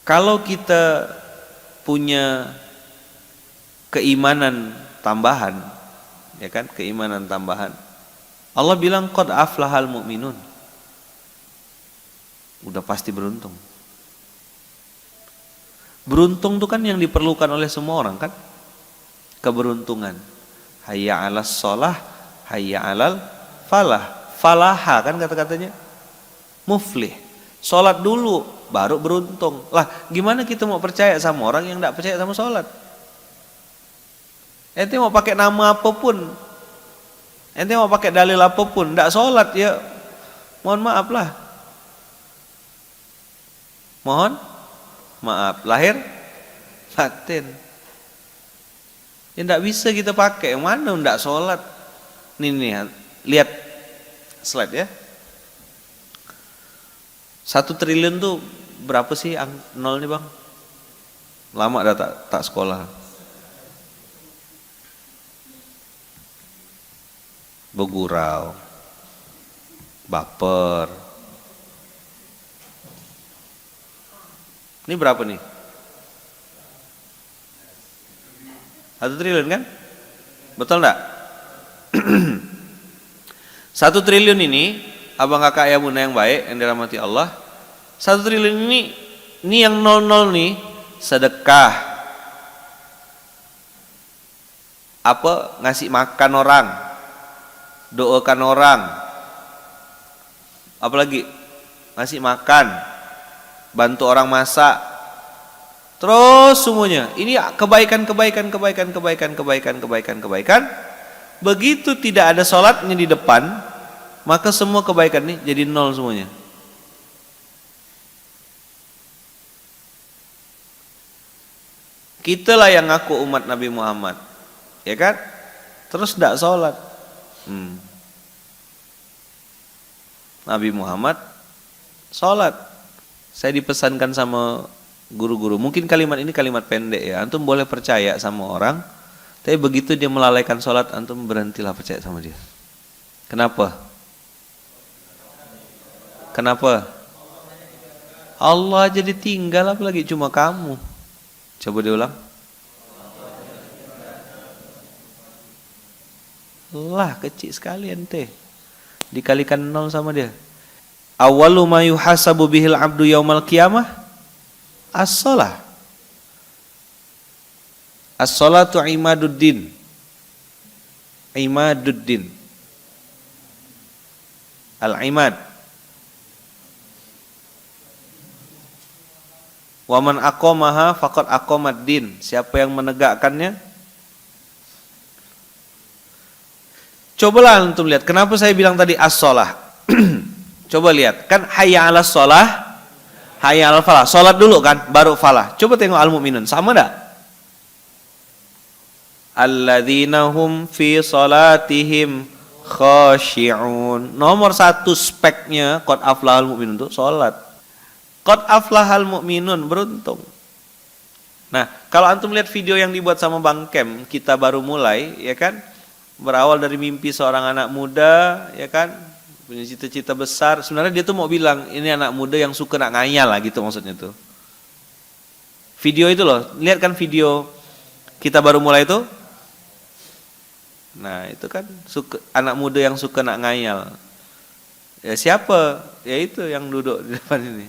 Kalau kita punya keimanan tambahan, ya kan, keimanan tambahan. Allah bilang qad aflahal mu'minun. Udah pasti beruntung. Beruntung itu kan yang diperlukan oleh semua orang kan? Keberuntungan. Hayya 'alas shalah, hayya 'alal falah. Falaha kan kata-katanya. Muflih. Salat dulu baru beruntung. Lah, gimana kita mau percaya sama orang yang enggak percaya sama salat? Ente mau pakai nama apapun, ente mau pakai dalil apapun, enggak salat ya mohon maaf lah. Mohon maaf, lahir batin. Ya enggak bisa kita pakai, yang mana enggak sholat. Nih, lihat slide ya. 1 triliun tuh berapa sih nolnya bang? Lama dah tak sekolah. Begurau, baper. Ini berapa nih? 1 triliun kan? Betul enggak? 1 triliun ini, abang kakak ayah bunda yang baik, yang dirahmati Allah. 1 triliun ini yang 00 nih, sedekah. Apa? Ngasih makan orang. Doakan orang. Apalagi? Ngasih makan. Bantu orang masak. Terus semuanya. Ini kebaikan. Begitu tidak ada sholatnya di depan, maka semua kebaikan ini jadi 0 semuanya. Kitalah yang ngaku umat Nabi Muhammad, ya kan? Terus tidak sholat. Nabi Muhammad sholat. Saya dipesankan sama guru-guru, mungkin kalimat ini kalimat pendek ya, antum boleh percaya sama orang, tapi begitu dia melalaikan sholat, antum berhentilah percaya sama dia. Kenapa? Allah jadi tinggal, apalagi cuma kamu. Coba diulang. Lah, kecil sekali ente, dikalikan 0 sama dia. Awwalu ma yuhasabu bihil abdu yaumal qiyamah as-shalah. As-shalatu imaduddin. Al-imad. Wa man aqamaha faqad aqamad-din. Siapa yang menegakkannya? Cobalah antum lihat, kenapa saya bilang tadi as-shalah? Coba lihat, kan hayya 'alas shalah, hayya 'alal falah. Salat dulu kan, baru falah. Coba tengok al-mu'minun, sama enggak? Alladzina hum fi salatihim khashi'un. Nomor 1 speknya qad aflahal mu'minun itu salat. Qad aflahal mu'minun, beruntung. Nah, kalau antum lihat video yang dibuat sama Bang Kem, kita baru mulai, ya kan? Berawal dari mimpi seorang anak muda, ya kan? Punya cita-cita besar. Sebenarnya dia tuh mau bilang, ini anak muda yang suka nak ngayal lah gitu maksudnya tuh. Video itu loh, lihat kan video kita baru mulai itu. Nah, itu kan anak muda yang suka nak ngayal. Ya siapa? Ya itu yang duduk di depan ini.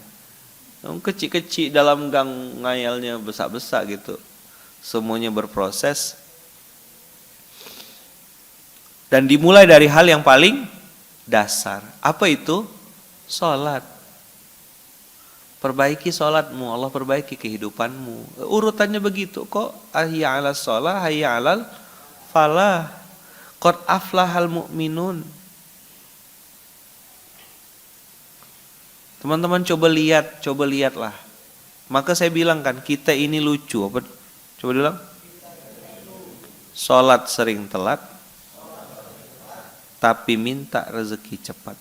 Kecil-kecil dalam gang ngayalnya besar-besar gitu. Semuanya berproses. Dan dimulai dari hal yang paling dasar. Apa itu? Salat. Perbaiki salatmu, Allah perbaiki kehidupanmu. Urutannya begitu kok. Hayya 'alas shalah, hayya 'alal falah. Qad aflahal mu'minun. Teman-teman coba lihatlah. Maka saya bilang kan, kita ini lucu. Apa? Coba bilang. Salat sering telat, tapi minta rezeki cepat.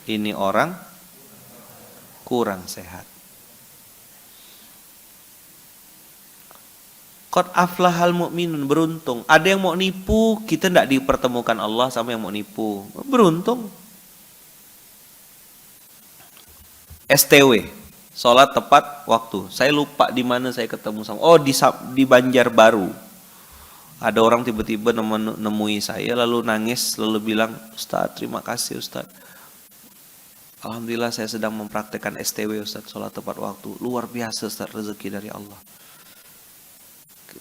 Ini orang kurang sehat. Qad aflahal mu'minun, beruntung. Ada yang mau nipu, kita tidak dipertemukan Allah sama yang mau nipu. Beruntung. STW, sholat tepat waktu. Saya lupa di mana saya ketemu sama. Oh, di Banjarbaru. Ada orang tiba-tiba nemui saya lalu nangis lalu bilang, "Ustaz, terima kasih Ustaz. Alhamdulillah saya sedang mempraktekkan STW Ustaz, sholat tepat waktu. Luar biasa Ustaz, rezeki dari Allah."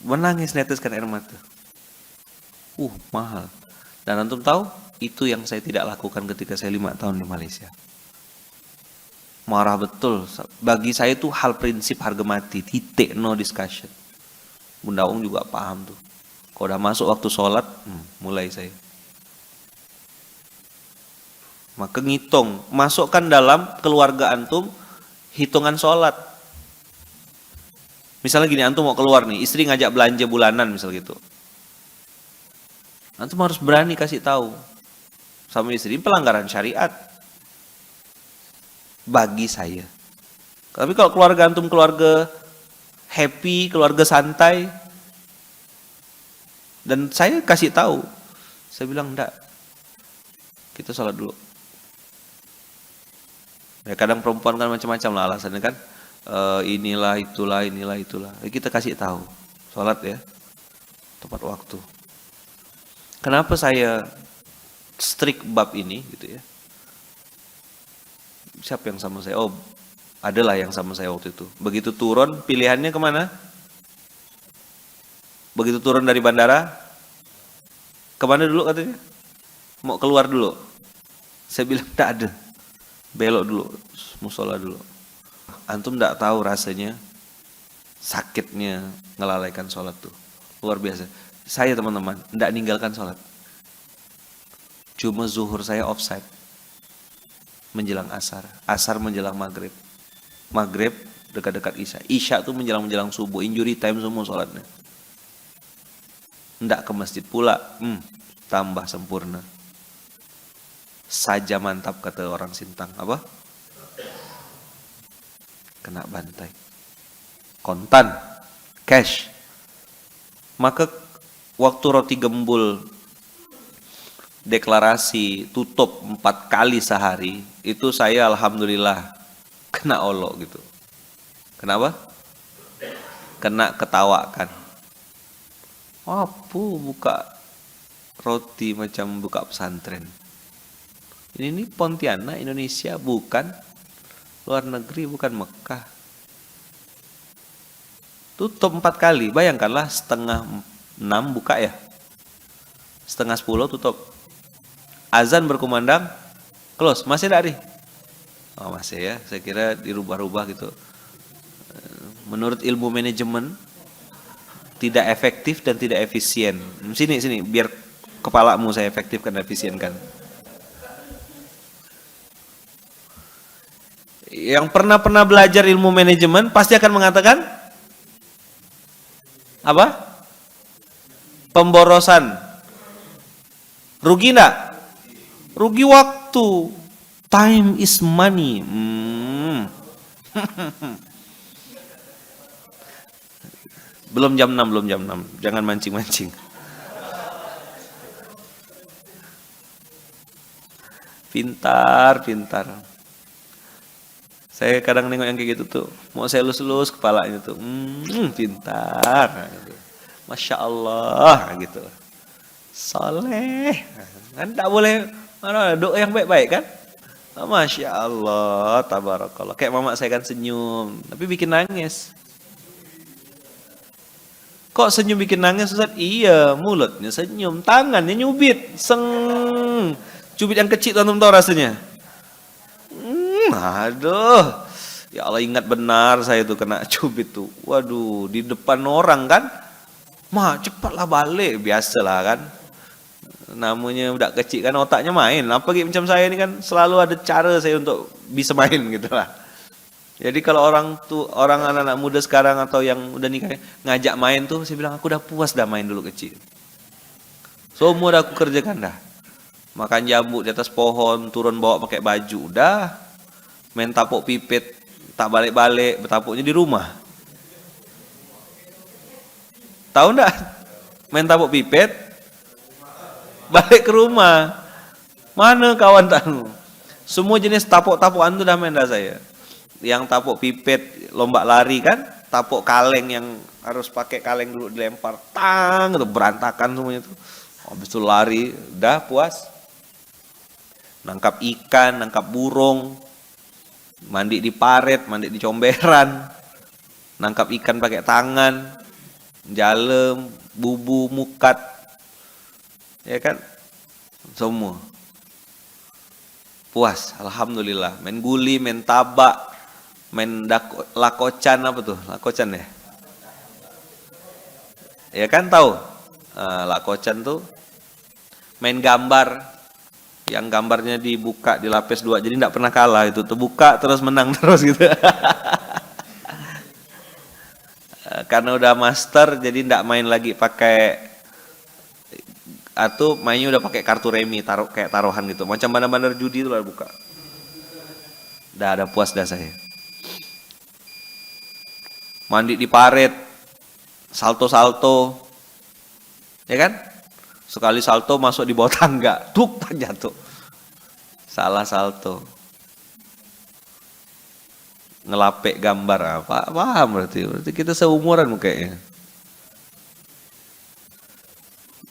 Menangis, neteskan air mata. Mahal. Dan antum tahu, itu yang saya tidak lakukan ketika saya 5 tahun di Malaysia. Marah betul. Bagi saya itu hal prinsip harga mati, titik, no discussion. Bunda Ung juga paham tuh. Kalau udah masuk waktu sholat, mulai saya. Maka ngitung, masukkan dalam keluarga antum hitungan sholat. Misalnya gini, antum mau keluar nih, istri ngajak belanja bulanan misal gitu. Antum harus berani kasih tahu sama istri, pelanggaran syariat bagi saya. Tapi kalau keluarga antum keluarga happy, keluarga santai, dan saya kasih tahu, saya bilang enggak, kita sholat dulu. Ya kadang perempuan kan macam-macam lah alasannya kan, inilah itulah. Kita kasih tahu, sholat ya tepat waktu. Kenapa saya strict bab ini gitu ya? Siapa yang sama saya? Oh, adalah yang sama saya waktu itu. Begitu turun, pilihannya kemana? Begitu turun dari bandara, kemana dulu katanya? Mau keluar dulu. Saya bilang tidak ada, belok dulu, musola dulu. Antum tidak tahu rasanya sakitnya ngelalaikan sholat tuh, luar biasa. Saya teman-teman tidak ninggalkan sholat, cuma zuhur saya offside menjelang asar, asar menjelang maghrib, maghrib dekat-dekat isya, isya tuh menjelang subuh, injury time semua sholatnya. Tidak ke masjid pula, tambah sempurna. Saja mantap kata orang Sintang, apa? Kena bantai, kontan, cash. Maka waktu roti gembul deklarasi tutup 4 kali sehari, itu saya alhamdulillah kena olok gitu. Kenapa? Kena ketawakan. Apa buka roti macam buka pesantren? Ini Pontianak, Indonesia, bukan luar negeri, bukan Mekah. Tutup 4 kali, bayangkanlah 5:30 buka ya, 5:30 tutup. Azan berkumandang, close. Masih ada nih? Oh masih ya, saya kira dirubah-rubah gitu. Menurut ilmu manajemen, tidak efektif dan tidak efisien. Sini, biar kepalamu saya efektifkan dan efisienkan. Yang pernah belajar ilmu manajemen pasti akan mengatakan apa? Pemborosan. Rugi enggak? Rugi waktu. Time is money. Belum jam 6. Jangan mancing-mancing. Pintar. Saya kadang nengok yang kayak gitu tuh, mau saya lus-lus kepalanya tuh, pintar, masya Allah gitu, soleh, kan tak boleh, mana doa yang baik-baik kan, masya Allah, tabarakallah, kayak mama saya kan senyum, tapi bikin nangis. Kok senyum bikin nangis Ustaz? Iya, mulutnya senyum, tangannya nyubit, cubit yang kecil tuh, antum tahu rasanya? Aduh, ya Allah, ingat benar saya tuh kena cubit tuh. Waduh, di depan orang kan, cepatlah balik, biasalah kan. Namanya udah kecil kan, otaknya main. Apalagi macam saya ini kan selalu ada cara saya untuk bisa main gitu lah. Jadi kalau orang anak-anak muda sekarang atau yang udah nikah ngajak main tuh, saya bilang aku udah puas dah main dulu kecil. Semua udah aku kerjakan dah. Makan jambu di atas pohon, turun bawa pakai baju, udah. Main tapuk pipit, tak balik-balik, bertapuknya di rumah. Tahu enggak? Main tapuk pipit, balik ke rumah. Mana kawan tahu? Semua jenis tapuk-tapukan itu dah main dah saya. yang tapuk pipet lomba lari kan, tapuk kaleng yang harus pakai kaleng dulu dilempar, tang itu berantakan semuanya tuh. Habis itu lari, udah puas. Nangkap ikan, nangkap burung, mandi di paret, mandi di comberan, nangkap ikan pakai tangan, jalem, bubu, mukat, ya kan, semua puas, alhamdulillah. Main guli, main tabak, main lakocan, apa tuh, lakocan ya, ya kan tahu, lakocan tuh, main gambar, yang gambarnya dibuka di lapis 2, jadi tidak pernah kalah itu, terbuka terus menang terus gitu. Karena udah master, jadi tidak main lagi pakai, atau mainnya udah pakai kartu remi, taruh kayak taruhan gitu, macam bandar-bandar judi itu lah buka. Udah ada puas dah saya. Mandi di paret, salto-salto, ya kan? Sekali salto masuk di bawah tangga, tuk jatuh. Salah salto. Ngelapek gambar apa? Paham berarti kita seumuran kayaknya.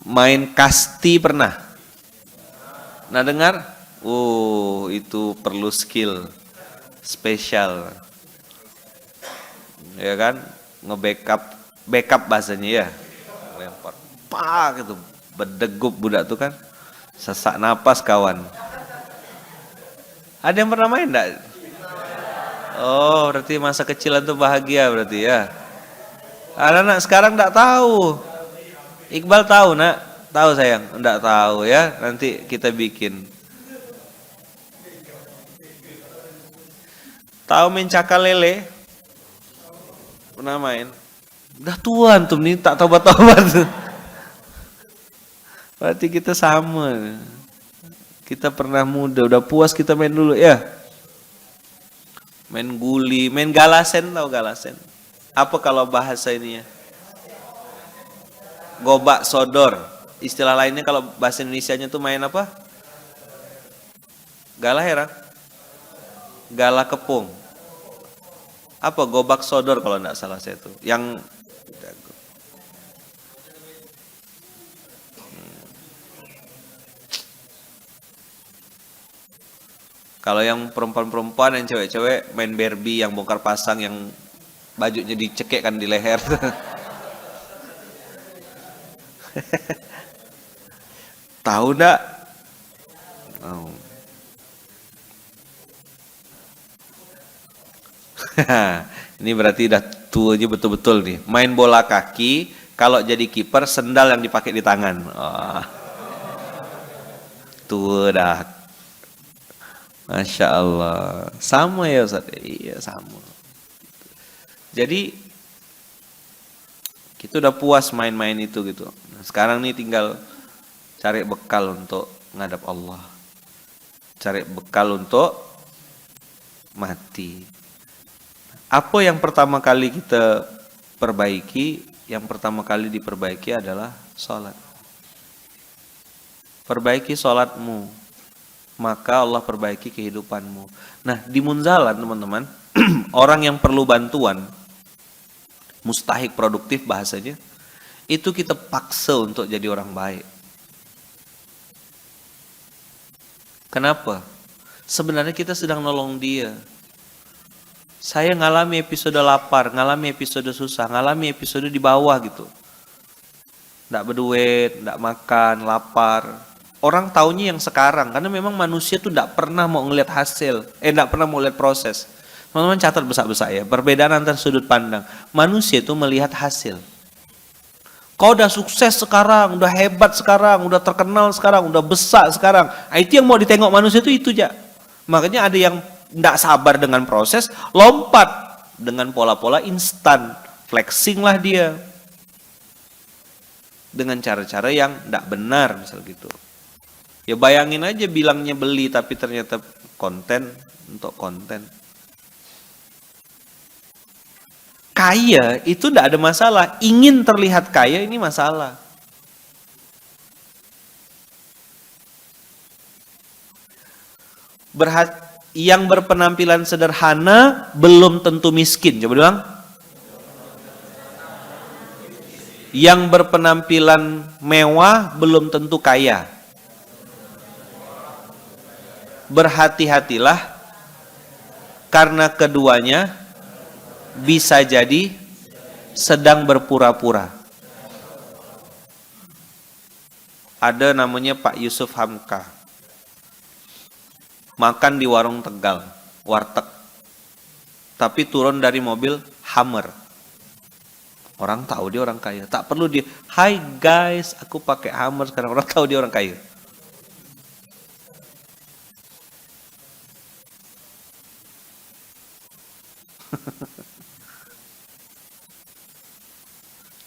Main kasti pernah? Nah dengar? Oh, itu perlu skill spesial. Ya kan? Backup bahasanya ya. Lempar. Pak gitu. Berdegup budak tuh kan. Sesak napas kawan. Ada yang pernah main enggak? Oh, berarti masa kecilan tuh bahagia berarti ya. Anak-anak sekarang enggak tahu. Iqbal tahu nak? Tahu sayang? Enggak tahu ya. Nanti kita bikin. Tahu main cakal lele? Pernah main? Udah tua tuh nih tak tobat-tobat. Berarti kita sama. Kita pernah muda, udah puas kita main dulu ya. Main guli, main galasen, tahu galasen? Apa kalau bahasa ini ya? Gobak sodor. Istilah lainnya kalau bahasa Indonesianya tuh main apa? Galah herang. Galah kepung. Apa gobak sodor kalau enggak salah saya tuh. Yang kalau yang perempuan-perempuan, yang cewek-cewek main Barbie yang bongkar pasang, yang bajunya dicekek kan di leher. Tahu enggak? Oh. Ini berarti udah tuanya betul-betul nih. Main bola kaki, kalau jadi kiper sendal yang dipakai di tangan. Oh. Tuh dah. Masya Allah. Sama ya Ustaz? Iya sama. Jadi kita udah puas main-main itu gitu. Nah, sekarang nih tinggal cari bekal untuk ngadap Allah. Cari bekal untuk mati. Apa yang pertama kali kita perbaiki? Yang pertama kali diperbaiki adalah sholat. Perbaiki sholatmu, maka Allah perbaiki kehidupanmu. Nah, di Munzalan teman-teman, orang yang perlu bantuan, mustahik produktif bahasanya, itu kita paksa untuk jadi orang baik. Kenapa? Sebenarnya kita sedang nolong dia. Saya ngalami episode lapar, ngalami episode susah, ngalami episode di bawah gitu. Nggak berduit, nggak makan, lapar. Orang taunya yang sekarang, karena memang manusia tuh nggak pernah mau ngelihat hasil, nggak pernah mau lihat proses. Teman-teman catat besar-besar ya, perbedaan antar sudut pandang. Manusia itu melihat hasil. Kau udah sukses sekarang, udah hebat sekarang, udah terkenal sekarang, udah besar sekarang. Itu yang mau ditengok manusia itu aja. Makanya ada yang nggak sabar dengan proses, lompat dengan pola-pola instan, flexing lah dia dengan cara-cara yang nggak benar, misal gitu. Ya bayangin aja bilangnya beli tapi ternyata konten untuk konten. Kaya itu nggak ada masalah, ingin terlihat kaya ini masalah. yang berpenampilan sederhana belum tentu miskin. Coba bilang. Yang berpenampilan mewah belum tentu kaya. Berhati-hatilah karena keduanya bisa jadi sedang berpura-pura. Ada namanya Pak Yusuf Hamka. Makan di warung Tegal, warteg. Tapi turun dari mobil Hummer. Orang tahu dia orang kaya. Tak perlu dia, "Hai guys, aku pakai Hummer sekarang." Orang tahu dia orang kaya.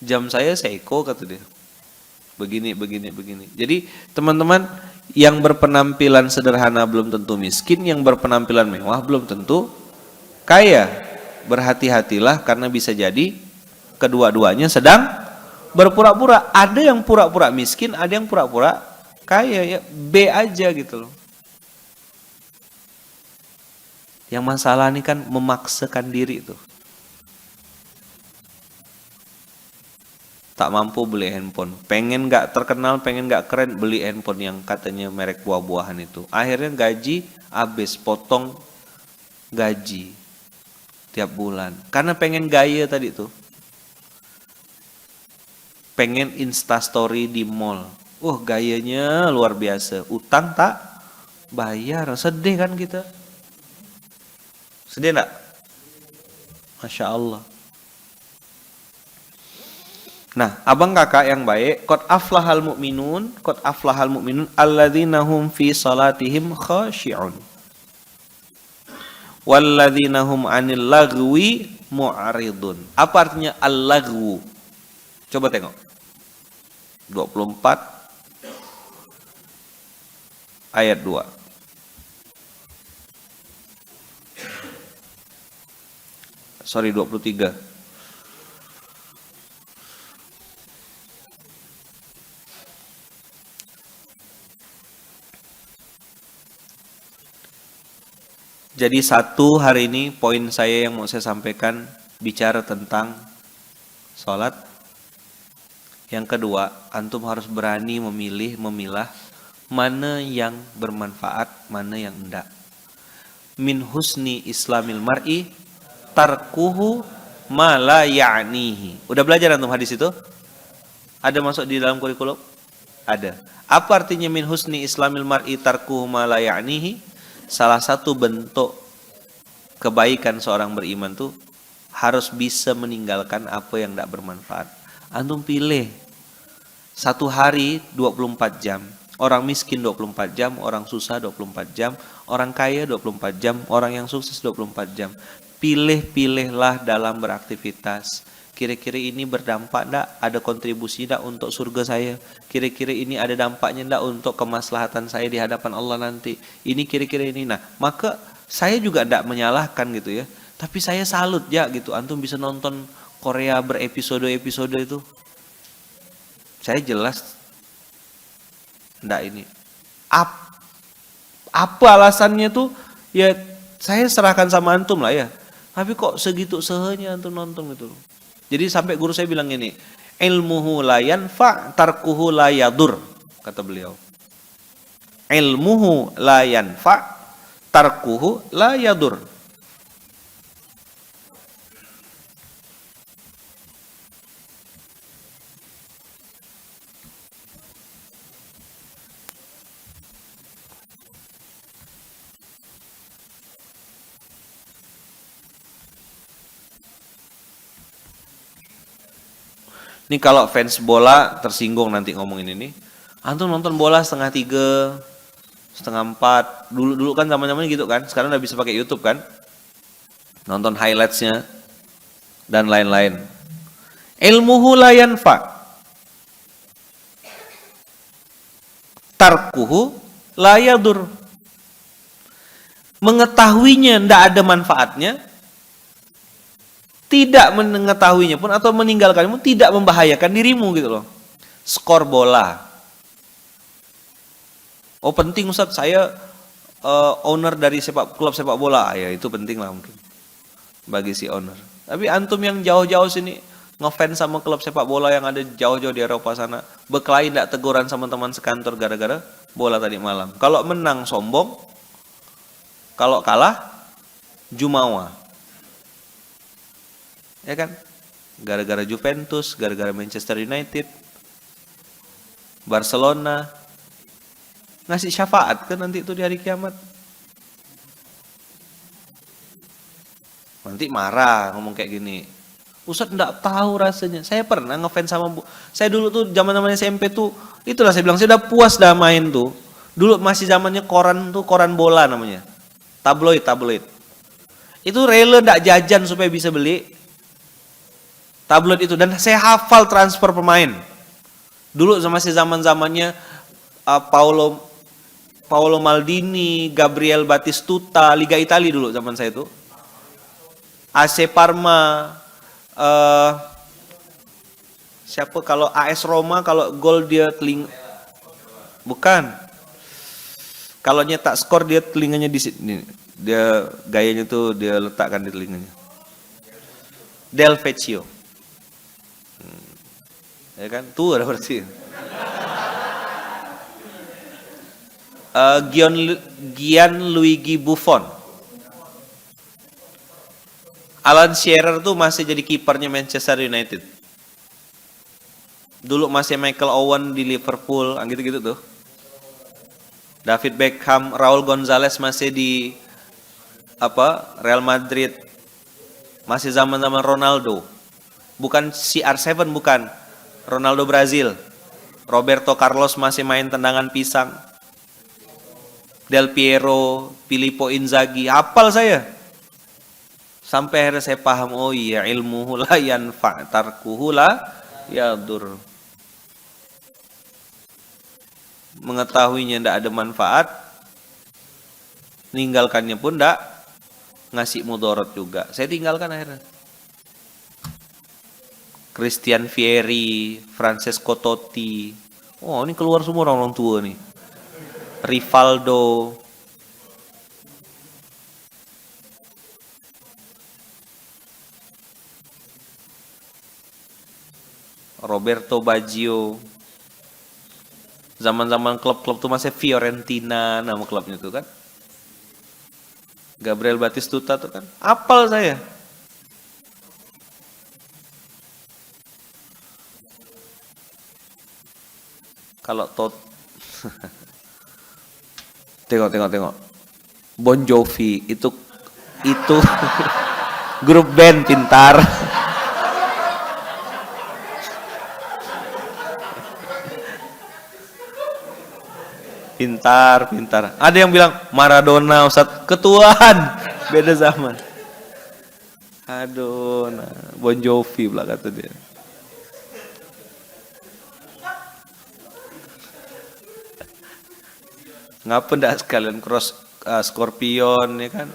Jam saya Seiko kata dia. Begini. Jadi teman-teman, yang berpenampilan sederhana belum tentu miskin, yang berpenampilan mewah belum tentu kaya. Berhati-hatilah karena bisa jadi kedua-duanya sedang berpura-pura. Ada yang pura-pura miskin, ada yang pura-pura kaya, ya B aja gitu loh. Yang masalah ini kan memaksakan diri tuh. Tak mampu beli handphone, pengen gak terkenal, pengen gak keren, beli handphone yang katanya merek buah-buahan itu. Akhirnya gaji habis, potong gaji tiap bulan. Karena pengen gaya tadi tuh. Pengen instastory di mall. Gayanya luar biasa. Utang tak bayar, sedih kan kita? Sedih enggak? Masya Allah. Nah, abang kakak yang baik, qad aflahal mu'minun alladzina hum fi salatihim khashi'un walladzina hum 'anil lagwi mu'ridun. Apa artinya al-lagwu? Coba tengok. 24 ayat 2. Sorry, 23. Jadi satu hari ini poin saya yang mau saya sampaikan bicara tentang sholat. Yang kedua, antum harus berani memilah mana yang bermanfaat, mana yang enggak. Min husni islamil mar'i tarkuhu ma la ya'nihi. Udah belajar antum hadis itu? Ada masuk di dalam kurikulum? Ada. Apa artinya min husni islamil mar'i tarkuhu ma la ya'nihi? Salah satu bentuk kebaikan seorang beriman tuh harus bisa meninggalkan apa yang tidak bermanfaat. Antum pilih satu hari 24 jam. Orang miskin 24 jam, orang susah 24 jam, orang kaya 24 jam, orang yang sukses 24 jam. Pilih-pilihlah dalam beraktivitas. Kira-kira ini berdampak enggak? Ada kontribusi enggak untuk surga saya? Kira-kira ini ada dampaknya enggak untuk kemaslahatan saya di hadapan Allah nanti? Ini kira-kira ini. Nah, maka saya juga enggak menyalahkan gitu ya. Tapi saya salut ya gitu. Antum bisa nonton Korea berepisode-episode itu. Saya jelas enggak ini. Apa alasannya tuh? Ya saya serahkan sama antum lah ya. Tapi kok segitu sehenya antum nonton gitu loh. Jadi sampai guru saya bilang ini, ilmuhu la yanfa' tarkuhu la yadur, kata beliau. Ilmuhu la yanfa' tarkuhu la yadur. Ini kalau fans bola tersinggung nanti ngomongin ini. Antum nonton bola 3:30, 3:30. Dulu kan zaman-zamannya gitu kan. Sekarang udah bisa pakai YouTube kan. Nonton highlights-nya dan lain-lain. Ilmuhu la yanfa. Tarkuhu la yadur. Mengetahuinya tidak ada manfaatnya, tidak mengetahuinya pun atau meninggalkannya pun tidak membahayakan dirimu gitu loh. Skor bola. Oh penting Ustaz, saya owner dari klub sepak bola, ya itu penting lah mungkin bagi si owner. Tapi antum yang jauh-jauh sini ngefans sama klub sepak bola yang ada jauh-jauh di Eropa sana, berkelahi tidak teguran sama teman sekantor gara-gara bola tadi malam. Kalau menang sombong, kalau kalah jumawa. Ya kan? Gara-gara Juventus, gara-gara Manchester United, Barcelona, ngasih syafaat kan nanti itu di hari kiamat. Nanti marah ngomong kayak gini. Ustadz enggak tahu rasanya. Saya pernah ngefans sama saya dulu tuh zaman-zaman SMP tuh, itulah saya bilang saya udah puas dah main tuh. Dulu masih zamannya koran tuh, koran bola namanya. Tabloid. Itu rela enggak jajan supaya bisa beli tabloid itu, dan saya hafal transfer pemain. Dulu masih zaman-zamannya Paolo Maldini, Gabriel Batistuta, Liga Italia dulu zaman saya itu. AC Parma, siapa kalau AS Roma kalau gol dia bukan. Kalau nyetak skor dia telinganya di sini. Dia gayanya tuh dia letakkan di telinganya. Del Vecchio. Ya kan? Tuh ada berarti. Gianluigi Buffon. Alan Shearer tuh masih jadi kipernya Manchester United. Dulu masih Michael Owen di Liverpool, gitu-gitu tuh. David Beckham, Raul Gonzalez masih di Real Madrid. Masih zaman-zaman Ronaldo. Bukan CR7, bukan. Ronaldo Brazil. Roberto Carlos masih main tendangan pisang. Del Piero, Filippo Inzaghi, hafal saya. Sampai akhirnya saya paham, oh iya, ilmuhu la yanfa' tarkuhu la yadur. Mengetahuinya tidak ada manfaat, meninggalkannya pun tidak ngasih mudarat juga. Saya tinggalkan akhirnya. Christian Vieri, Francesco Totti. Oh, ini keluar semua orang tua nih. Rivaldo. Roberto Baggio. Zaman-zaman klub-klub tuh masih Fiorentina nama klubnya tuh kan. Gabriel Batistuta tuh kan. Apal saya. Kalau tengok. Bon Jovi itu grup band pintar. Pintar. Ada yang bilang Maradona, Ustadz, ketuaan. Beda zaman. Aduh, Bon Jovi pula kata dia. Ngapa ndak sekalian cross Scorpion ya kan?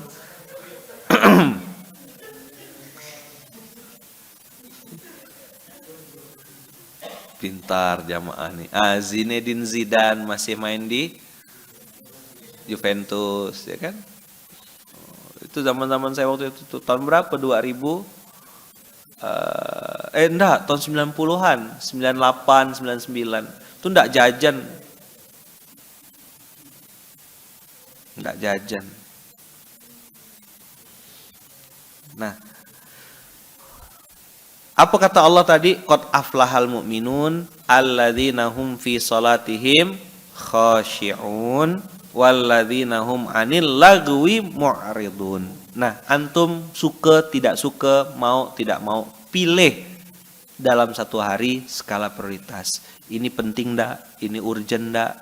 Pintar jamaah nih. Zinedine Zidane masih main di Juventus ya kan? Itu zaman-zaman saya waktu itu tahun berapa? 2000 enggak, tahun 90-an, 98, 99. Itu enggak jajan. Nah, apa kata Allah tadi? Qad aflahal mu'minun alladzina hum fi salatihim khashi'un walladzina hum 'anil lagwi mu'ridun. Nah, antum suka tidak suka, mau tidak mau, pilih dalam satu hari skala prioritas. Ini penting enggak? Ini urgent enggak?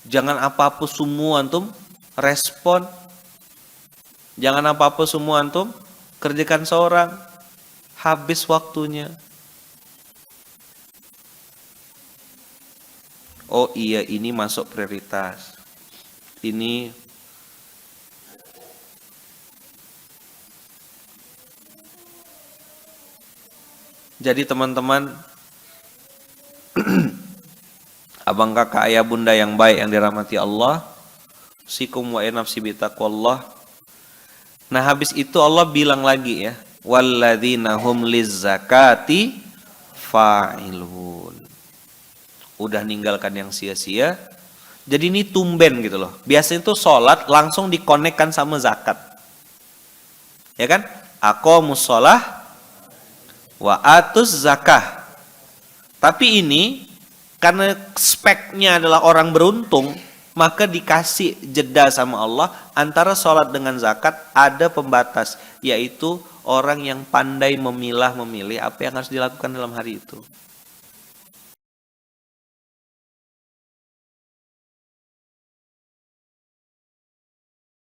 Jangan apa-apa semua antum respon. Jangan apa-apa semua antum kerjakan seorang. Habis waktunya. Oh iya, ini masuk prioritas. Ini jadi teman-teman, abang kakak ayah bunda yang baik yang dirahmati Allah, Sikum wa nafsi bitaqwallah. Nah, habis itu Allah bilang lagi ya, walladzina hum lizzakati fa'ilun. Udah ninggalkan yang sia-sia. Jadi ini tumben gitu loh. Biasanya itu sholat langsung dikonekkan sama zakat. Ya kan? Aqomus sholah wa atuz zakah. Tapi ini karena speknya adalah orang beruntung, maka dikasih jeda sama Allah antara sholat dengan zakat ada pembatas, yaitu orang yang pandai memilih apa yang harus dilakukan dalam hari itu.